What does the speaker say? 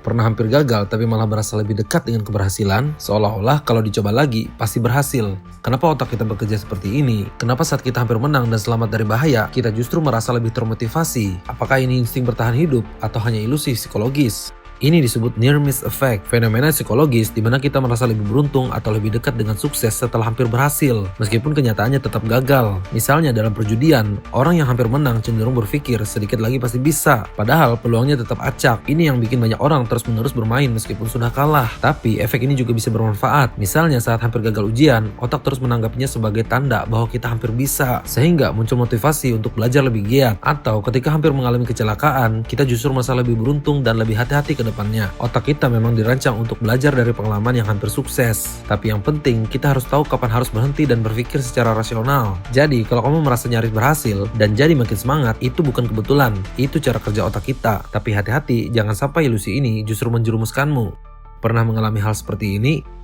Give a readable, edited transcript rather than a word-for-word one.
Pernah hampir gagal tapi malah merasa lebih dekat dengan keberhasilan, seolah-olah kalau dicoba lagi pasti berhasil. Kenapa otak kita bekerja seperti ini? Kenapa saat kita hampir menang dan selamat dari bahaya, kita justru merasa lebih termotivasi? Apakah ini insting bertahan hidup atau hanya ilusi psikologis? Ini disebut near miss effect, fenomena psikologis di mana kita merasa lebih beruntung atau lebih dekat dengan sukses setelah hampir berhasil, meskipun kenyataannya tetap gagal. Misalnya dalam perjudian, orang yang hampir menang cenderung berpikir sedikit lagi pasti bisa, padahal peluangnya tetap acak. Ini yang bikin banyak orang terus-menerus bermain meskipun sudah kalah. Tapi efek ini juga bisa bermanfaat. Misalnya saat hampir gagal ujian, otak terus menanggapinya sebagai tanda bahwa kita hampir bisa, sehingga muncul motivasi untuk belajar lebih giat. Atau ketika hampir mengalami kecelakaan, kita justru merasa lebih beruntung dan lebih hati-hati ke depannya. Otak kita memang dirancang untuk belajar dari pengalaman yang hampir sukses. Tapi yang penting, kita harus tahu kapan harus berhenti dan berpikir secara rasional. Jadi, kalau kamu merasa nyaris berhasil dan jadi makin semangat, itu bukan kebetulan. Itu cara kerja otak kita. Tapi hati-hati, jangan sampai ilusi ini justru menjerumuskanmu. Pernah mengalami hal seperti ini?